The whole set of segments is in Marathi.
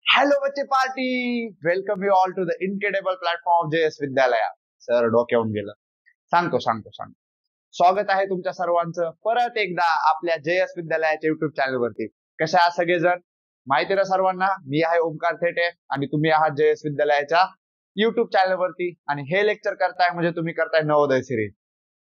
हॅलो बच्चे party. Welcome you all to the incredible platform JS Vidyalaya. Sir डोक्यावून गेलं. सांगतो. स्वागत आहे तुमच्या सर्वांचं परत एकदा आपल्या JS विद्यालयाच्या युट्यूब चॅनल वरती. कशा आहात सगळेजण? माहिती ना सर्वांना, मी आहे ओमकार थेटे आणि तुम्ही आहात JS विद्यालयाच्या युट्यूब चॅनल वरती. आणि हे लेक्चर करताय म्हणजे तुम्ही करताय नवोदय सिरीज.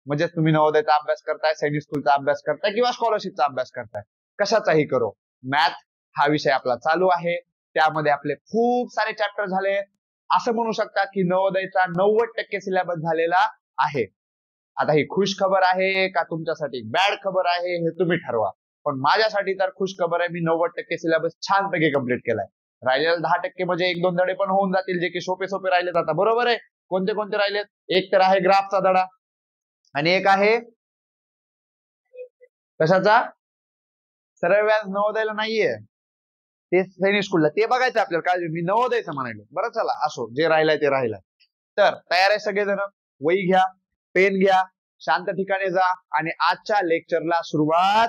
म्हणजे तुम्ही नवोदयचा अभ्यास करताय, सैनिक स्कूलचा अभ्यास करताय किंवा स्कॉलरशिपचा अभ्यास करताय. कशाचाही करो, मॅथ हा विषय आपला चालू आहे. त्यामध्ये आपले खूप सारे चॅप्टर झाले. असं म्हणू शकता की नवोदयचा 90% सिलेबस झालेला आहे. आता ही खुश खबर आहे का तुमच्यासाठी बॅड खबर आहे हे तुम्ही ठरवा. पण माझ्यासाठी तर खुश खबर आहे, मी 90% सिलेबस छानपैकी कंप्लीट केलाय. राहिलेला 10% म्हणजे 1-2 धडे पण होऊन जातील, जे की सोपे राहिलेत. आता बरोबर आहे. कोणते कोणते राहिलेत? एक तर आहे ग्राफचा धडा आणि एक आहे कशाचा? सरळ व्याज नवोदयला नाहीये, ते सैनिक स्कूलला. ते बघायचं आपल्याला, काय मी नवोदयचं म्हणायलो. बरं चला असो, जे राहिलंय ते राहिलंय. तर तयार आहे सगळेजण? वही घ्या, पेन घ्या, शांत ठिकाणी जा आणि आजच्या लेक्चरला सुरुवात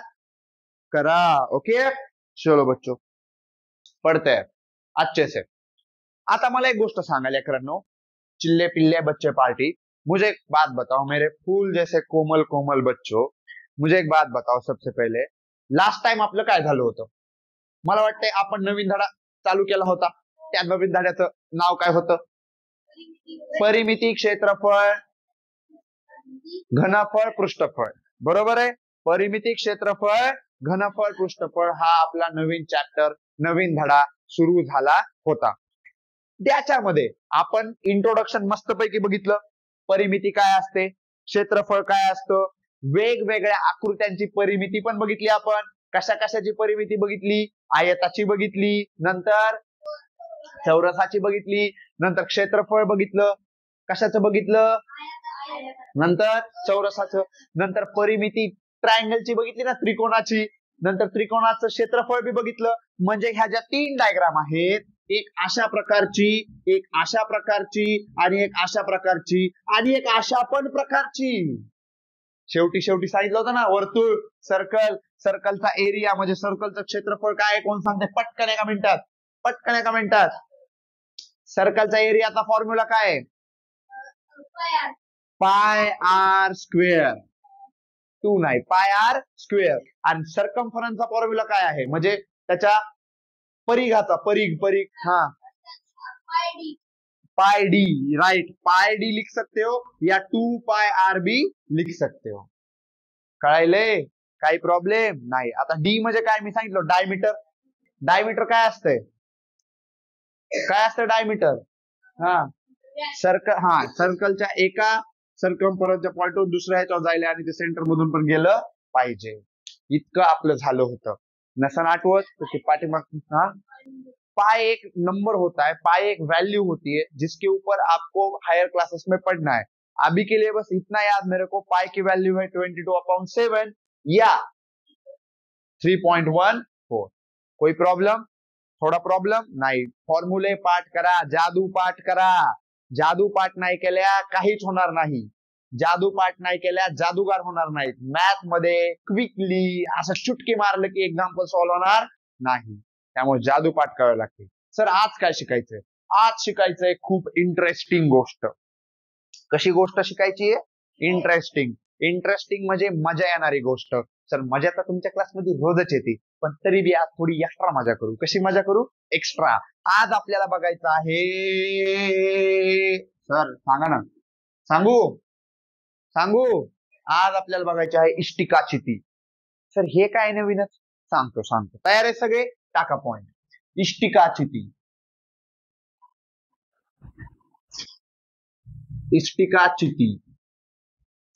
करा. ओके चलो बच्चो, पढ़ते हैं अच्छे से. आता मला एक गोष्ट सांगायला लेकरांनो, चिल्ले पिल्ले बच्चे पार्टी, मुझे एक बात बताओ मेरे फूल जैसे कोमल कोमल बच्चों. मुझे एक बात बताओ सबसे पहिले, लास्ट टाइम आपलं काय झालं होतं? मला वाटतंय आपण नवीन धडा चालू केला होता. त्या नवीन धड्याचं नाव काय होतं? परिमिती, क्षेत्रफळ, घनफळ, पृष्ठफळ. बरोबर आहे. परिमिती, क्षेत्रफळ, घनफळ, पृष्ठफळ हा आपला नवीन चॅप्टर, नवीन धडा सुरू झाला होता. त्याच्यामध्ये आपण इंट्रोडक्शन मस्तपैकी बघितलं. परिमिती काय असते, क्षेत्रफळ काय असतं, वेगवेगळ्या आकृत्यांची परिमिती पण बघितली आपण. कशा कशाची परिमिती बघितली? आयताची बघितली, नंतर चौरसाची बघितली, नंतर क्षेत्रफळ बघितलं. कशाचं बघितलं? नंतर चौरसाचं. नंतर परिमिती ट्रायंगलची बघितली ना, त्रिकोणाची. नंतर त्रिकोणाचं क्षेत्रफळ बी बघितलं. म्हणजे ह्या ज्या 3 डायग्राम आहेत, एक अशा प्रकारची, एक अशा प्रकारची आणि एक अशा प्रकारची आणि एक अशा पण प्रकारची. शेवटी सांगितलं होतं ना, वर्तुळ, सर्कल, सर्कलचा एरिया म्हणजे सर्कलचं क्षेत्रफळ काय आहे, कोण सांगते? पटकन एका मिनिटात. सर्कलचा एरियाचा फॉर्म्युला काय आहे? पाय आर स्क्वेअर. 2 नाही, पाय आर स्क्वेअर. आणि सर्कम्फरन्सचा फॉर्म्युला काय आहे, म्हणजे त्याच्या परिघाचा, परिघ हा, पाय डी. राइट, पाय डी लिख सकते हो या 2 पाय आर बी लिख सकते हो. कळायले? काही प्रॉब्लेम नाही. आता डी म्हणजे काय मी सांगितलं, डायमीटर. डायमीटर काय असतंय? डायमीटर? हा, सर्कलच्या एका सर्कम्फरन्सच्या पॉइंटवर दुसऱ्या ह्याच्यावर जायला आणि ते सेंटर मधून पण गेलं पाहिजे. इतकं आपलं झालं होतं. नसन आठवत तर पाठीमाग. हा, पाई एक नंबर होता है, पाई एक वैल्यू होती है जिसके ऊपर आपको हायर क्लासेस में पढ़ना है. अभी के लिए बस इतना याद मेरे को, पाई की वैल्यू है 22/7 या 3.14. कोई प्रॉब्लम? थोडा प्रॉब्लम नाही. फॉर्म्युले पाठ करा, जादू पाठ करा. जादू पाठ नाही केल्या काहीच होणार नाही. जादू पाठ नाही केल्या जादूगार होणार नाहीत. मॅथ मध्ये क्विकली असं चुटकी मारलं की एक्झाम्पल सॉल्व्ह होणार नाही. त्यामुळे जादू पाठ करावे लागते. सर आज काय शिकायचंय? आज शिकायचंय खूप इंटरेस्टिंग गोष्ट. कशी गोष्ट शिकायची आहे? इंटरेस्टिंग म्हणजे मजा येणारी गोष्ट. सर मजा तर तुमच्या क्लासमध्ये रोजच येते, पण तरी बी आज थोडी एक्स्ट्रा मजा करू. कशी मजा करू? एक्स्ट्रा. आज आपल्याला बघायचं आहे, सर सांगा ना. सांगू आज आपल्याला बघायचे आहे इष्टिकाचिती. सर हे काय नवीनच? सांगतो. तयार आहे सगळे? टाका पॉइंट. इष्टिकाचिती.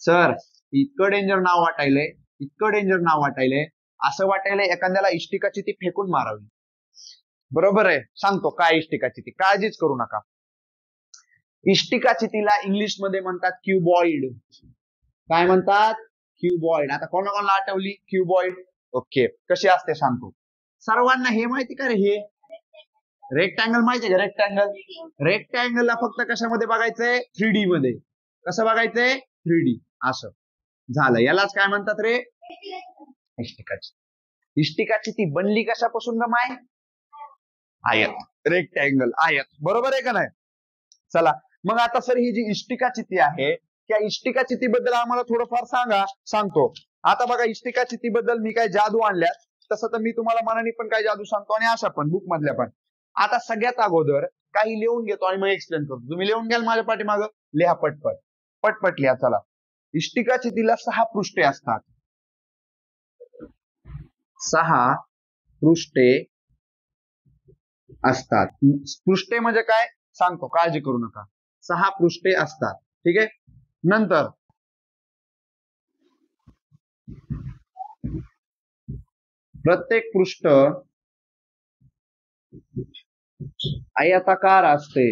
सर इतकं डेंजर नाव वाटायलंय, असं वाटायलंय एखाद्याला इष्टिकाचिती फेकून मारावी. बरोबर आहे. सांगतो काय इष्टिकाचिती, काळजीच करू नका. इष्टिकाचितीला इंग्लिश मध्ये म्हणतात क्युबॉइड. काय म्हणतात? क्युबॉइड. आता कोणाला आठवली क्युबॉइड? ओके, कशी असते सांगतो. सर्वांना हे माहिती का रे? हे रेक्टँगल माहितीये का? रेक्टँगलला फक्त कशामध्ये बघायचंय? 3D मध्ये. कसं बघायचंय? 3D. असं झालं. यालाच काय म्हणतात रे? इष्टिकाची. ती बनली कशापासून ग माय? आयत, रेक्टँगल, आयत. बरोबर आहे का नाही? चला मग आता सर ही जी इष्टिका चिती आहे त्या इष्टिका चितीबद्दल आम्हाला थोडंफार सांगा. सांगतो. आता बघा इष्टिका चितीबद्दल मी काय जादू आणल्यात तसं तर मी तुम्हाला मनाने पण काय जादू सांगतो आणि अशा पण बुक मधल्या पण. आता सगळ्यात अगोदर काही लिहून घेतो आणि मग एक्सप्लेन करतो. तुम्ही लिहून घ्याल माझ्या पाठीमागं, लिहा पटपट पटपट लिहा. चला. इष्टिका चितीला 6 पृष्ठे असतात. 6 पृष्ठे असतात. पृष्ठे म्हणजे काय सांगतो, काळजी करू नका. 6 पृष्ठे असतात. ठीक आहे. नंतर प्रत्येक पृष्ठ आयताकार असते.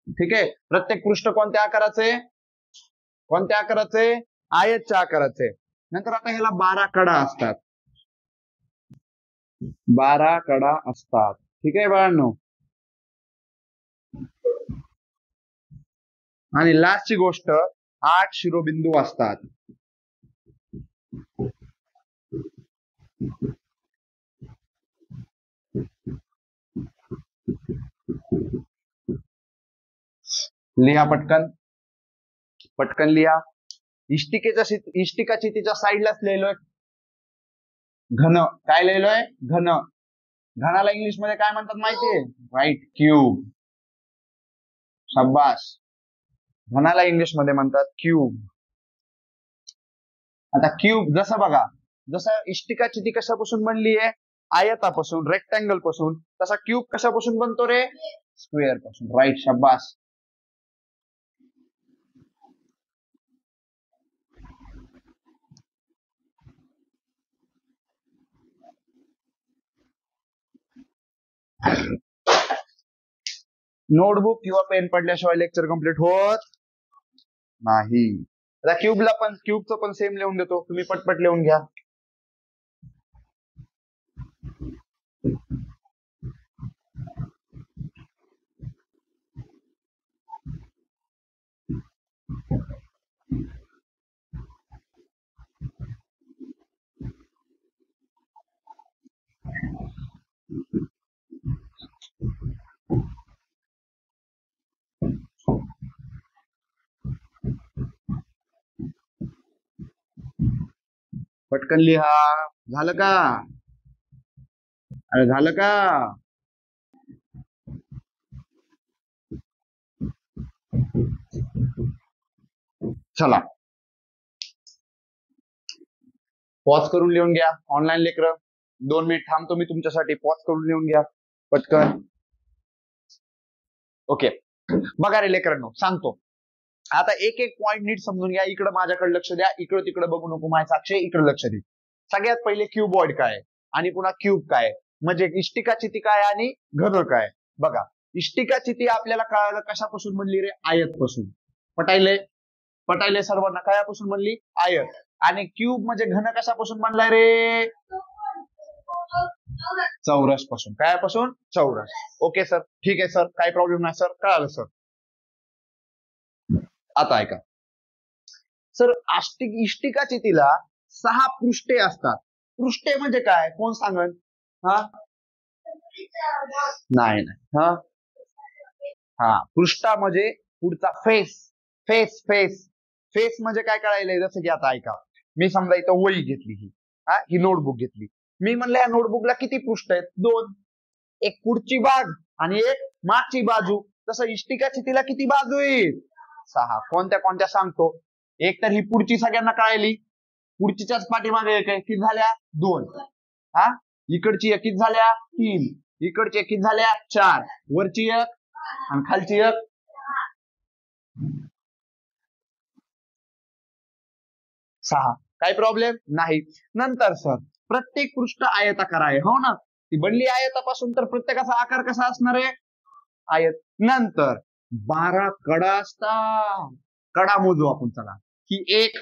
ठीक आहे. प्रत्येक पृष्ठ कोणत्या आकाराचे? कोणत्या आकाराचे? आयतच्या आकाराचे. नंतर आता ह्याला 12 कडा असतात. 12 कडा असतात. ठीक आहे बाळांनो. आणि लास्टची गोष्ट 8 शिरोबिंदू असतात. लिहा पटकन पटकन लिहा. इष्टिका चितीच्या साईडलाच लिहिलोय घन. काय लिहिलोय? घन. घनाला इंग्लिश मध्ये काय म्हणतात माहितीये? Right, cube. शाबास. घनाला इंग्लिश मध्ये म्हणतात क्यूब. आता क्यूब जसं बघा, जसं इष्टिका चिती कशापासून बनली आहे? आयतापासून, रेक्टँगल पासून. तसा क्यूब कशापासून बनतो रे? स्क्वेअर पासून. राईट, शाबास. नोटबुक किंवा पेन पडल्याशिवाय लेक्चर कम्प्लीट होत नाही. आता क्यूबला पण, क्यूबचं पण सेम लिहून देतो, तुम्ही पटपट लिहून घ्या. पटकन लिहा. झालं का? अरे झालं का? चला पॉज करून लिहून घ्या. ऑनलाईन लेकर 2 मिनिट थांबतो मी तुमच्यासाठी. पॉज करून लिहून घ्या पटकन. ओके. बघा रे लेकरांनो, सांगतो आता एक एक पॉइंट नीट समजून घ्या. इकडे माझ्याकडे लक्ष द्या, इकडे तिकडे बघू नको. माझ्या साक्षी इकडे लक्ष दे. सगळ्यात पहिले क्यूबॉइड काय आणि पुन्हा क्यूब काय, म्हणजे इष्टिका चिती काय आणि घन काय. बघा इष्टिका चिती आपल्याला कळालं कशापासून बनली रे? आयत पासून. पटायले? पटायले सर्वांना? कशापासून बनली? आयत. आणि क्यूब म्हणजे घन कशापासून बनलाय रे? चौरस पासून. काय पासून? चौरस. ओके सर, ठीक आहे सर, काही प्रॉब्लेम नाही सर, कळालं सर. आता ऐका सर, इष्टिका चितीला 6 पृष्ठे असतात. पृष्ठे म्हणजे काय? कोण सांगन? हा नाही हा हा पृष्ठा म्हणजे पुढचा फेस. फेस फेस फेस म्हणजे काय कळायलंय? जसं की आता ऐका, मी समजा इथं वही घेतली, ही नोटबुक घेतली. मी म्हणलं या नोटबुकला किती पृष्ठ आहेत? 2. एक पुढची बाग आणि एक मागची बाजू. तसं इष्टिका चितीला किती बाजू आहेत? 6. कोणत्या कोणत्या सांगतो. एक तर ही पुढची सगळ्यांना कळाली, पुढचीच्याच पाठीमागे एक आहे, किती झाल्या? 2. हा इकडची एक किती झाल्या? 3. इकडची एक किती झाल्या? 4. वरची एक आणि खालची एक. सहा. काही प्रॉब्लेम नाही. नंतर सर प्रत्येक पृष्ठ आयताकार आहे, हो ना? ती बनली आयतापासून, तर प्रत्येकाचा आकार कसा असणार आहे? आयत. नंतर 12 कडा असतात. कडा मोजू आपण. चला, ही एक,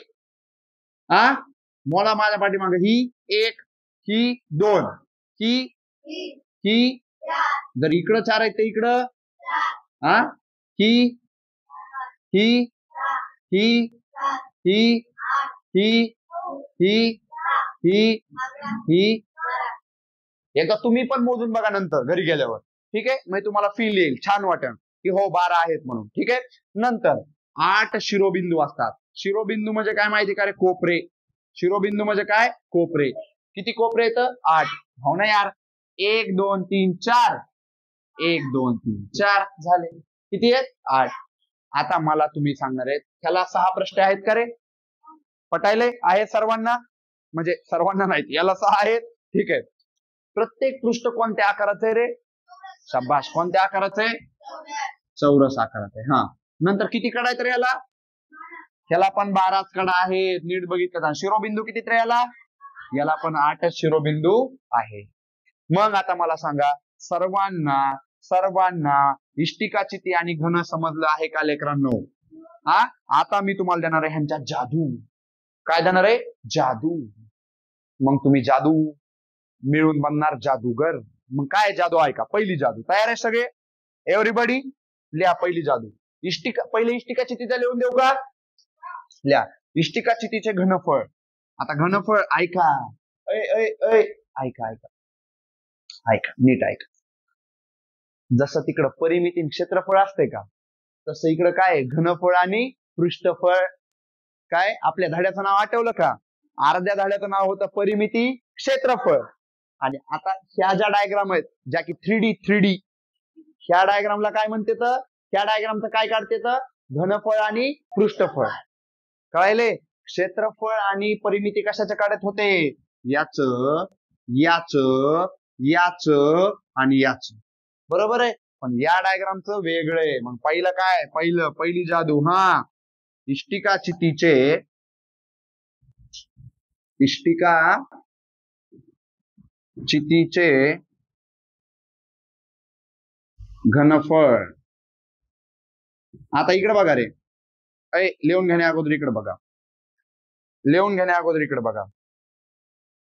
मोला माझ्या पाठीमागे, ही एक, ही 2, ही जर इकडं 4 आहे तर इकडं ही ही ही ही ही ही ही ही एकदा तुम्ही पण मोजून बघा नंतर घरी गेल्यावर. ठीक आहे, मग तुम्हाला फील येईल, छान वाटेल की हो 12 आहेत म्हणून. ठीक आहे, नंतर 8 शिरोबिंदू असतात. शिरोबिंदू म्हणजे काय माहिती का रे? कोपरे. शिरोबिंदू म्हणजे काय? कोपरे. किती कोपरे आहेत? 8. हो ना यार, 1 2 3 4. 1 2 3 4 झाले. किती आहेत? 8. आता मला तुम्ही सांगणार आहेत त्याला 6 प्रश्न आहेत का रे? पटायले आहेत सर्वांना? म्हणजे सर्वांना नाहीत, याला 6 आहेत. ठीक आहे, प्रत्येक पृष्ठ कोणत्या आकाराचं आहे रे? शाबाश, कोणत्या आकाराचं आहे? चौरस आकाराचं आहे. हा, नंतर किती कडा आहेत रे याला? याला पण 12 कडा आहेत. नीट बघितलं का? शिरोबिंदू किती रे याला? याला पण 8 शिरोबिंदू आहे. मग आता मला सांगा, सर्वांना सर्वांना इष्टिका, चिती आणि घन समजलं आहे का लेकरांनो? हा, आता मी तुम्हाला देणार आहे ह्यांच्या जादू. काय देणार आहे? जादू. मग तुम्ही जादू मिळून बनणार जादूगर. मग काय जादू आहे का? पहिली जादू. तयार आहे सगळे? एव्हरीबडी लिहा पहिली जादू. इष्टिका, पहिले इष्टिका चितीचा लिहून देऊ का? लिहा इष्टिका चितीचे घनफळ. आता घनफळ ऐका, ऐका ऐका ऐका, नीट ऐका. जसं तिकडं परिमिती क्षेत्रफळ असते का, तसं इकडं काय घनफळ आणि पृष्ठफळ. काय आपल्या धड्याचं नाव आठवलं का? अर्ध्या धड्याचं नाव होतं परिमिती क्षेत्रफळ. आणि आता ह्या ज्या डायग्राम आहेत, ज्या की 3D, ह्या डायग्रामला काय म्हणते? तर ह्या डायग्रामचं काय काढते? तर घनफळ आणि पृष्ठफळ. कळायले? क्षेत्रफळ आणि परिमिती कशाच्या काढत होते? याच याच याच आणि याच. बरोबर आहे, पण या डायग्रामचं वेगळं आहे. मग पहिलं काय? पहिली जादू, हा, इष्टिका चितीचे घनफळ. आता इकडे बघा रे, लिहून घेण्या अगोदर इकडे बघा, लिहून घेण्या अगोदर इकडे बघा.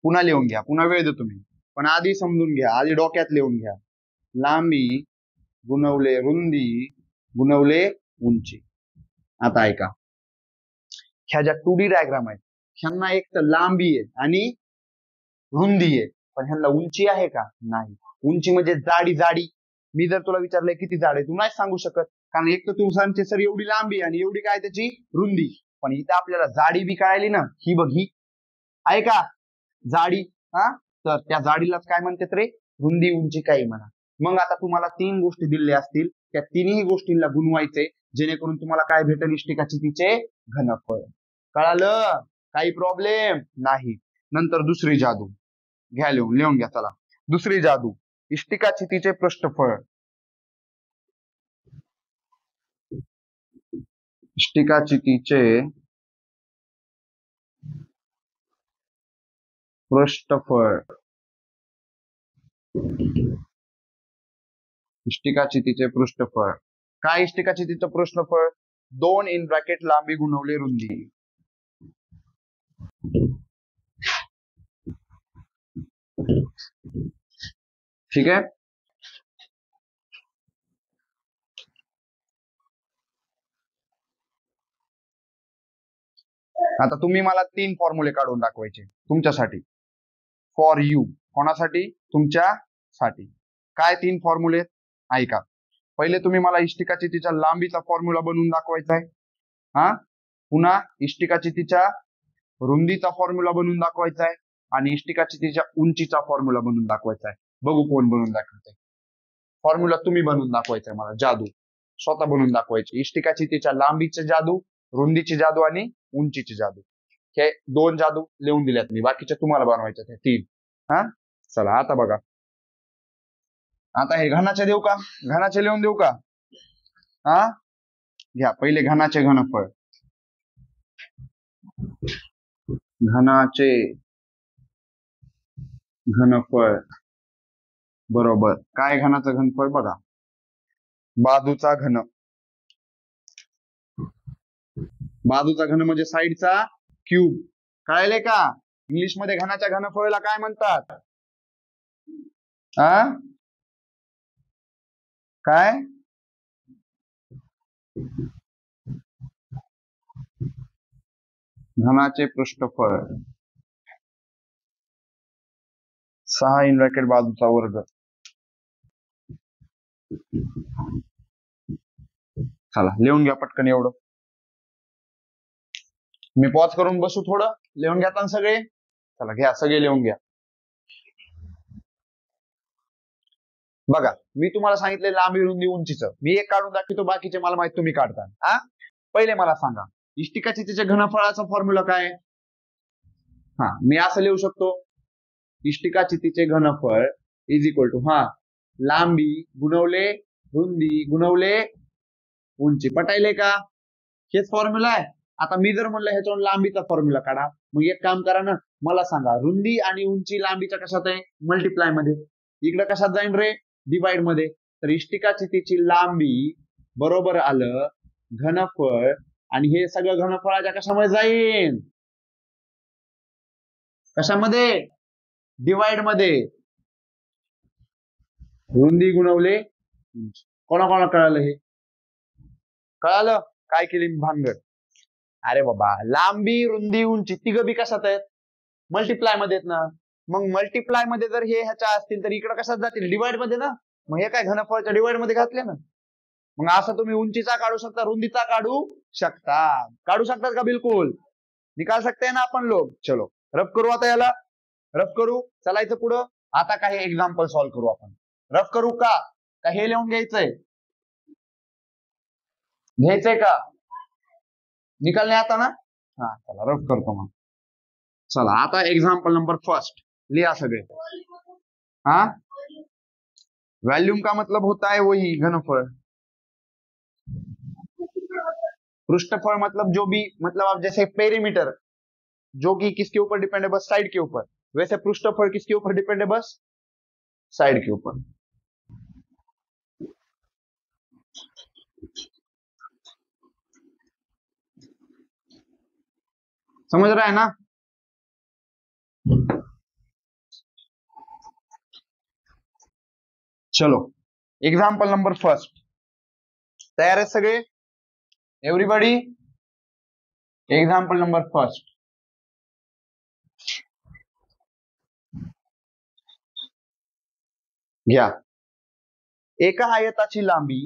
पुन्हा लिहून घ्या, पुन्हा वेळ देतो मी, पण आधी समजून घ्या, आधी डोक्यात लिहून घ्या. लांबी गुणवले रुंदी गुणवले उंची. आता ऐका, ह्या ज्या 2D डायग्राम आहेत, ह्यांना एक तर लांबी आहे आणि रुंदी आहे, पण ह्यांना उंची आहे का? नाही. उंची म्हणजे जाडी. मी जर तुला विचारलंय किती जाड आहे, तू नाही सांगू शकत, कारण एक तर तू सांगते सर एवढी लांबी आणि एवढी काय त्याची रुंदी. पण इथं आपल्याला जाडी बी कळाली ना, ही बघ, ही आहे का जाडी? हा, तर त्या जाडीलाच काय म्हणतात रे? रुंदी, उंची, काही म्हणा. मग आता तुम्हाला 3 गोष्टी दिलेल्या असतील, त्या तिन्ही गोष्टींना गुणवायचे, जेणेकरून तुम्हाला काय भेटेल? इष्टिका चितीचे घनफळ. कळालं? काही प्रॉब्लेम नाही. नंतर दुसरी जादू घ्या, लिहून घ्या. चला, दुसरी जादू, इष्टिका चितीचे पृष्ठफळ. इष्टिका चितीचे पृष्ठफळ. इष्टिका चितीचे पृष्ठफळ काय? इष्टिका चितीचं पृष्ठफळ 2 इन ब्रॅकेट लांबी गुणवले रुंदी. ठीक आहे, आता तुम्ही मला 3 फॉर्म्युले काढून दाखवायचे तुमच्यासाठी. For you. कोणासाठी? तुमच्यासाठी. काय 3 फॉर्म्युले? ऐका, पहिले तुम्ही मला इष्टिका चितीच्या लांबीचा फॉर्म्युला बनवून दाखवायचा आहे. हा, पुन्हा इष्टिका चितीच्या रुंदीचा फॉर्म्युला बनवून दाखवायचा आहे, आणि इष्टिका चितीच्या उंचीचा फॉर्म्युला बनवून दाखवायचा आहे. बघू कोण बनवून दाखवतंय. फॉर्म्युला तुम्ही बनवून दाखवायचा आहे मला, जादू स्वतः बनवून दाखवायची. इष्टिका चितीच्या लांबीचे जादू, रुंदीची जादू आणि उंचीची जादू. हे 2 जादू लिहून दिल्यात मी, बाकीचे तुम्हाला बनवायचे 3. हा, चला आता बघा. आता हे घनाचे देऊ का? घनाचे लिहून देऊ का? हा, घ्या पहिले घनाचे घनफळ. घनाचे घनफळ बरोबर काय? घनाचं घनफळ बघा, बाजूचा घन. बाजूचा घन म्हणजे साईडचा क्यूब. कळायले का? इंग्लिश मध्ये घनाच्या घनफळाला काय म्हणतात? काय? घनाचे पृष्ठफळ. 6 इन ब्रॅकेट बाजूचा वर्ग. चला लिहून घ्या पटकन एवढं. मी पॉज करून बसू थोडं. लिहून घ्या सगळे. चला घ्या सगळे लिहून घ्या. बघा मी तुम्हाला सांगितले लांबी रुंदी उंचीचं. मी एक काढून दाखवतो, बाकीचे मला माहित तुम्ही काढता. हा पहिले मला सांगा इष्टिकाची तिच्या घनफळाचा फॉर्म्युला काय? हा मी असं लिहू शकतो, इष्टिकाची तिचे घनफळ इज इक्वल टू लांबी गुणवले रुंदी गुणवले उंची. पटायले का? हेच फॉर्म्युला आहे. आता मी जर म्हणलं ह्याच्यावर लांबीचा फॉर्म्युला काढा, मग एक काम करा ना, मला सांगा रुंदी आणि उंची लांबीच्या कशात आहे? मल्टिप्लाय मध्ये. इकडे कशात जाईन रे? डिवाइड मध्ये. तर इष्टिकाची तिची लांबी बरोबर आलं घनफळ, आणि हे सगळं घनफळाच्या कशामध्ये जाईन? कशामध्ये? डिवाइड मध्ये. रुंदी गुणवले उंची. कोणाकोणा कळालं हे? कळालं? काय केली मी भानगड? अरे बाबा लांबी रुंदी उंची तिघ बी कशात आहेत? मल्टिप्लाय मध्ये आहेत ना. मग मल्टिप्लाय मध्ये जर हे ह्याच्या असतील तर इकडे कशात जातील? डिवाइड मध्ये ना. मग हे काय घनफळाच्या डिवाइड मध्ये घातले ना. मग असं तुम्ही उंचीचा काढू शकता, रुंदीचा काढू शकता. काढू शकतात का? बिलकुल निकाल सकते ना आपण लोग. चलो रफ करू आता याला. रफ करू. चलायचं पुढं. आता काही एक्झाम्पल सॉल्व्ह करू आपण. रफ करू का हे लिहून घ्यायचंय? घ्यायचंय का? निकाल नाही आता ना. चला रफ करतो मग. चला आता एक्झाम्पल नंबर फर्स्ट लिहा सगळे. वॉल्यूम का मतलब होता है वही घनफळ. पृष्ठफल मतलब जो भी, मतलब आप जैसे पेरीमीटर जो कि किसके ऊपर डिपेंड है? बस साइड के ऊपर. वैसे पृष्ठफल किसके ऊपर डिपेंड है? बस साइड के ऊपर. समझ रहा है ना? चलो एग्जाम्पल नंबर फर्स्ट. तयार आहे सगळे? एव्हरीबडी. Example number first. घ्या. एका आयताची लांबी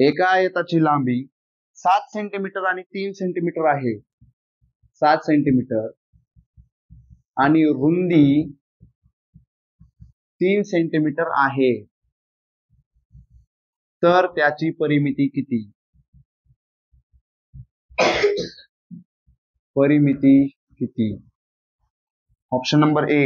एका आयताची लांबी 7 सेंटीमीटर आणि 3 सेंटीमीटर आहे. 7 सेंटीमीटर आणि रुंदी 3 सेंटीमीटर आहे. तर त्याची परिमिती किती? परिमिती किती? Option number A.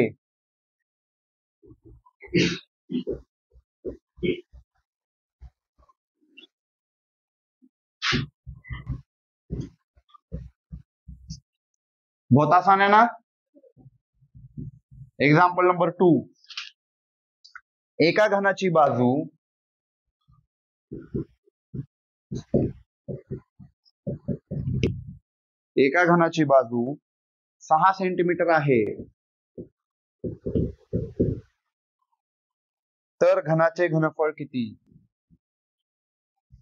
बहुत आसान है ना. Example number 2. एका घनाची बाजू एका घनाची बाजू 6 सेंटीमीटर आहे. तर घनाचे घनफळ किती?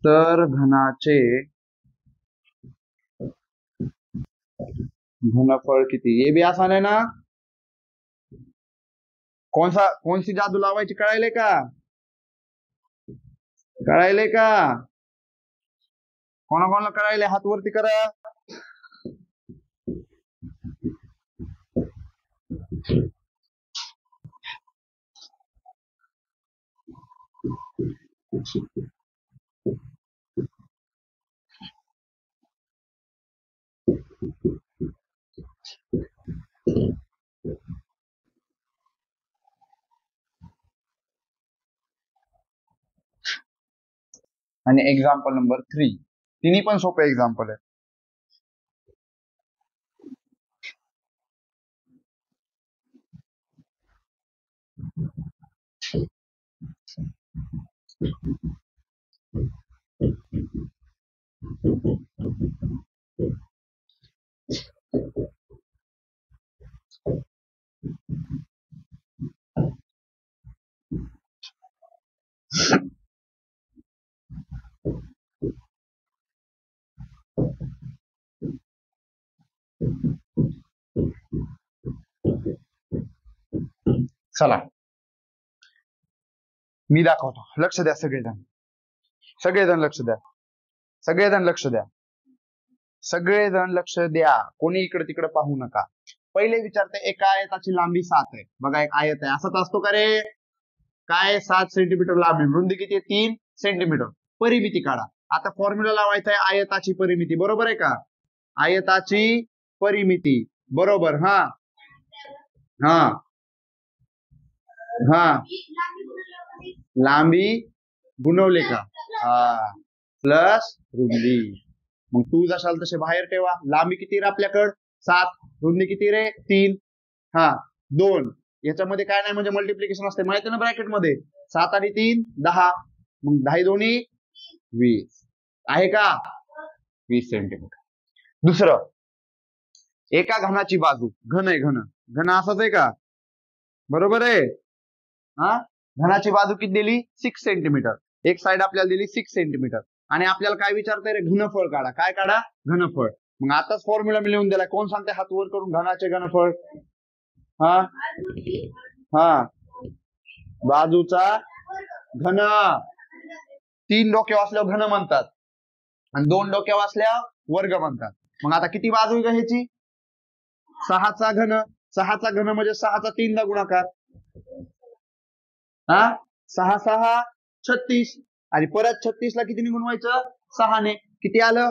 तर घनाचे घनफळ किती? ये भी आसान है ना. कौन सी जादू लावायची कळायले का? कळायले का? कोणाकोणाला कळायले हात वरती करा. आणि एक्झाम्पल नंबर 3. तिन्ही पण सोपे एक्झाम्पल आहे. चला मी दाखवतो, लक्ष द्या सगळेजण, सगळेजण लक्ष द्या, सगळेजण लक्ष द्या, सगळेजण लक्ष द्या, कोणी इकडे तिकडे पाहू नका. पहिले विचारते एका आयताची लांबी 7 आहे. बघा एक आयत आहे, असाच असतो का रे? काय 7 सेंटीमीटर लांबी, रुंदी किती आहे? 3 सेंटीमीटर. परिमिती काढा. आता फॉर्म्युला लावायचा आहे आयताची परिमिती, बरोबर आहे का? आयताची परिमिती, बरोबर. हा हा हा लांबी गुणवले का? हा प्लस रुंदी. मग तू जशाल तसे बाहेर ठेवा. लांबी किती रे आपल्याकडं? 7. रुंदी किती रे? 3. हा 2. याच्यामध्ये काय नाही म्हणजे मल्टिप्लिकेशन असते माहिती ना ब्रॅकेट मध्ये. 7 आणि 3 10. मग 10 दोन्ही 20 आहे का? 20 सेंटीमीटर. दुसरं, एका घनाची बाजू, घन आहे, घन घन असंच आहे का? बरोबर आहे. हा घनाची बाजू किती दिली? 6 सेंटीमीटर. एक साइड आपल्याला दिली 6 सेंटीमीटर आणि आपल्याला काय विचारतंय रे? घनफळ काढा. काय काढा? घनफळ. मग आताच फॉर्म्युला मी लिहून दिला. कोण सांगते हात वर करून? घनाचे घनफळ. हा हा बाजूचा घन. 3 डोक्या असल्यावर घन म्हणतात आणि 2 डोक्या असल्यावर वर्ग म्हणतात. मग आता किती बाजू आहे का ह्याची? 6चा घन. 6चा घन म्हणजे 6चा 3दा गुणाकार. हा 6 6 36 आणि परत 36 ला किती गुणवायचं? 6 ने. किती आलं?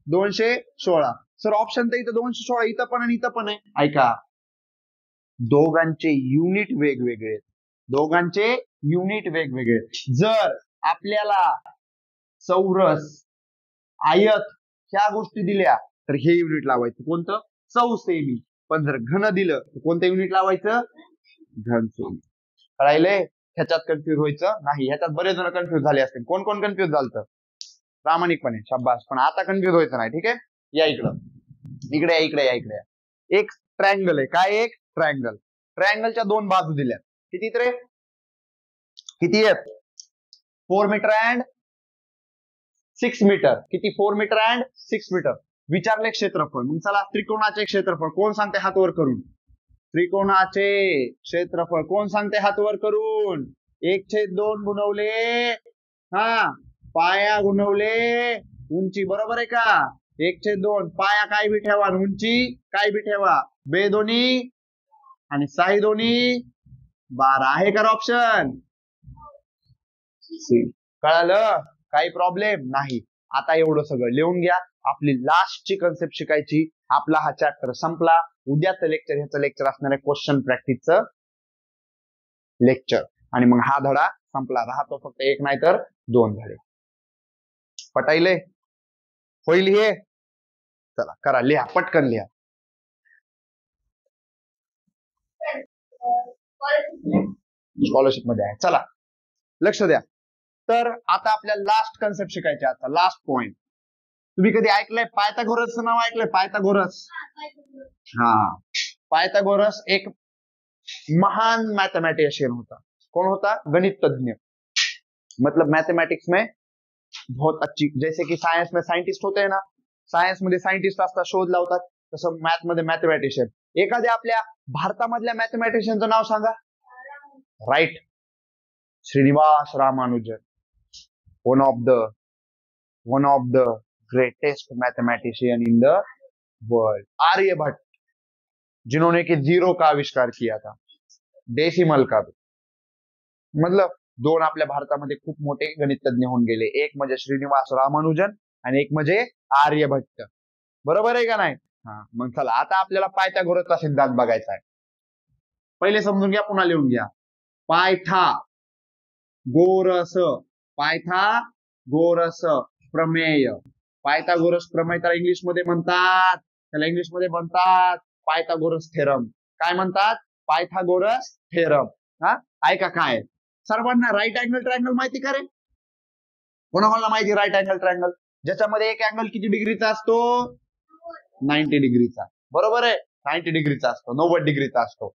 216. सर ऑप्शन तर इथं 216 इथं पण आणि इथं पण आहे. ऐका, दोघांचे युनिट वेगवेगळे, दोघांचे युनिट वेगवेगळे. जर आपल्याला चौरस, आयत ह्या गोष्टी दिल्या तर हे युनिट लावायचं कोणतं? चौसेमी. पण जर घन दिलं तर कोणतं युनिट लावायचं? घनसेमी. कळायले? ह्याच्यात कन्फ्युज व्हायचं नाही. ह्याच्यात बरेच जण कन्फ्युज झाले असतील. कोण कोण कन्फ्युज झालं? प्रामाणिकपणे शाबास. पण आता कन्फ्युज व्हायचं नाही. ठीक आहे, या इकडं, इकडे या, इकडे या, इकडे या. एक ट्रायंगल आहे. काय? एक ट्रायंगल. ट्रायंगलच्या 2 बाजू दिल्या. किती रे? किती आहेत? 4 मीटर अँड 6 मीटर. किती? 4 मीटर अँड 6 मीटर. विचारले क्षेत्रफळ. मग चला त्रिकोणाचे क्षेत्रफळ कोण सांगते हात वर करून? त्रिकोणाचे क्षेत्रफळ कोण सांगते हात वर करून? 1/2 गुणवले हा पाया गुणवले उंची, बरोबर आहे का? 1/2. पाया काय बी ठेवा, उंची काय बी ठेवा. 2 दोन्ही आणि 6 दोन्ही 12. आहे का ऑप्शन? कळालं? काही प्रॉब्लेम नाही. आता एवढं सगळं लिहून घ्या. आपली लास्टची कन्सेप्ट शिकायची. आपला हा चॅप्टर संपला. उद्याचं लेक्चर, ह्याचं लेक्चर असणार आहे क्वेश्चन प्रॅक्टिसचं लेक्चर. आणि मग हा धडा संपला. राहतो फक्त 1 नाही तर 2 धडे. पटायले? होईल हे? चला करा, लिहा, पटकन लिहा. स्कॉलरशिप मध्ये आहे. चला लक्ष द्या. तर आता आपल्याला लास्ट कन्सेप्ट शिकायचे. आता लास्ट पॉइंट. तुम्ही कधी ऐकलंय पायथागोरसचं नाव? ऐकलंय पायथागोरस? हा पायथागोरस एक महान मैथमेटिशियन होता. कौन होता? गणित तज्ञ. मतलब मैथमेटिक्स में बहुत अच्छी, जैसे की सायन्स में सायंटिस्ट होते हैं ना, सायन्स मध्ये सायंटिस्ट असतात, शोध लावतात, तसं मॅथ मध्ये मॅथमॅटिशियन. एखाद्या आपल्या भारतामधल्या मॅथमॅटिशियनचं नाव सांगा. Right, Srinivasa Ramanujan. One of the greatest mathematician in the world. Aryabhatta, जिन्होंने कि 0 का आविष्कार किया था, डेसिमल का भी. मतलब 2 आपल्या भारतामध्ये खूप मोठे गणितज्ञ होऊन गेले. एक म्हणजे श्रीनिवास रामानुजन आणि एक म्हणजे आर्यभट्ट. बरोबर आहे का नाही? हा मग चला आता आपल्याला पायथागोरसचा सिद्धांत बघायचा आहे. पहिले समजून घ्या, पुन्हा लिहून घ्या. पायथागोरस, पायथागोरस प्रमेय. पायथागोरस प्रमेय त्याला इंग्लिश मध्ये म्हणतात, पायथागोरस थेरम. काय म्हणतात? Pythagoras theorem. हा ऐका काय. सर्वांना राईट अँगल ट्रायंगल माहिती का रे? कोणाला माहिती राईट अँगल ट्रायंगल? ज्याच्यामध्ये एक अँगल किती डिग्रीचा असतो? 90 डिग्रीचा. बरोबर आहे, 90 डिग्रीचा असतो, 90 डिग्रीचा असतो.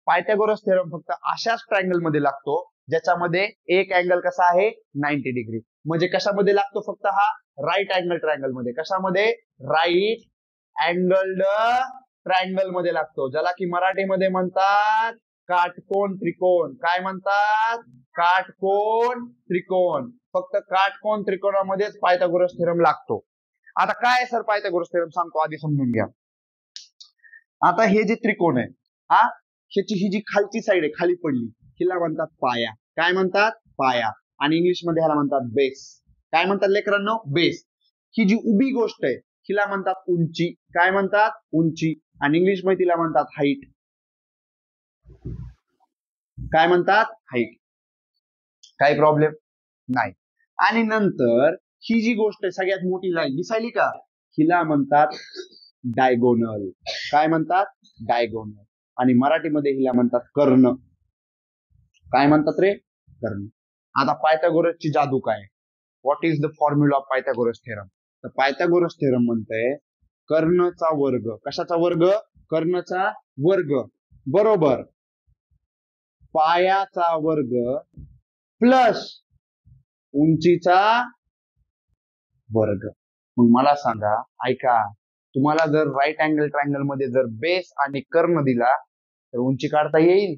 पायथागोरस थेरम फक्त अशाच ट्रायंगल मध्ये लागतो ज्याच्यामध्ये एक अँगल कसा आहे? 90 डिग्री. म्हणजे कशामध्ये लागतो? फक्त हा राईट अँगल ट्रायंगल मध्ये. कशामध्ये? राईट अँगल्ड ट्रायंगल मध्ये लागतो, ज्याला की मराठीमध्ये म्हणतात काटकोन त्रिकोण. काय म्हणतात? काटकोन त्रिकोण. फक्त काटकोन त्रिकोणामध्येच पायथागोरस थेरम लागतो. आता काय सर पायथागोरस थेरम सांगतो, आधी समजून घ्या. आता हे जे त्रिकोण आहे, हा ह्याची ही जी खालची साईड आहे, खाली पडली, हिला म्हणतात पाया. काय म्हणतात? पाया. आणि इंग्लिशमध्ये ह्याला म्हणतात बेस. काय म्हणतात लेकरांनो? बेस. ही जी उभी गोष्ट आहे हिला म्हणतात उंची. काय म्हणतात? उंची. आणि इंग्लिशमध्ये तिला म्हणतात हाईट. काय म्हणतात? हाईट. काही प्रॉब्लेम नाही. आणि नंतर ही जी गोष्ट आहे सगळ्यात मोठी लाईन दिसायली का, हिला म्हणतात डायगोनल. काय म्हणतात? डायगोनल. आणि मराठीमध्ये हिला म्हणतात कर्ण. काय म्हणतात रे? कर्ण. आता पायथागोरसची जादू काय? What is the formula of Pythagoras theorem? तर पायथागोरस थेरम म्हणतंय कर्णचा वर्ग. कशाचा वर्ग? कर्णचा वर्ग बरोबर पायाचा वर्ग प्लस उंचीचा वर्ग. मग मला सांगा, ऐका, तुम्हाला जर राईट अँगल ट्रायंगल मध्ये जर बेस आणि कर्ण दिला तर उंची काढता येईल?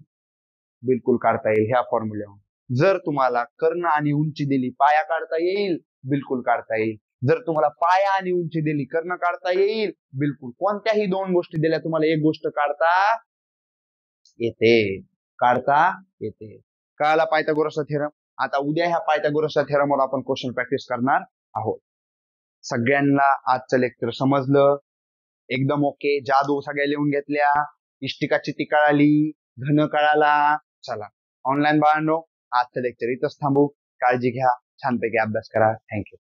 बिलकुल काढता येईल ह्या फॉर्म्युल्यावर. जर तुम्हाला कर्ण आणि उंची दिली, पाया काढता येईल? बिलकुल काढता येईल. जर तुम्हाला पाया आणि उंची दिली, कर्ण काढता येईल? बिलकुल. कोणत्याही दोन गोष्टी दिल्या, तुम्हाला एक गोष्ट काढता येते. काढता येते. कळाला पायथागोरसचा थेरम? आता उद्या ह्या पायथागोरसच्या थेरमवर आपण क्वेश्चन प्रॅक्टिस करणार आहोत. सगळ्यांना आजचं लेक्चर समजलं? एकदम ओके. जादू सगळ्या लिहून घेतल्या? इष्टिका चिती कळाली? घन कळाला? चला ऑनलाईन बाळांनो, आजचं लेक्चर इथंच थांबू. काळजी घ्या, छानपैकी अभ्यास करा. थँक्यू.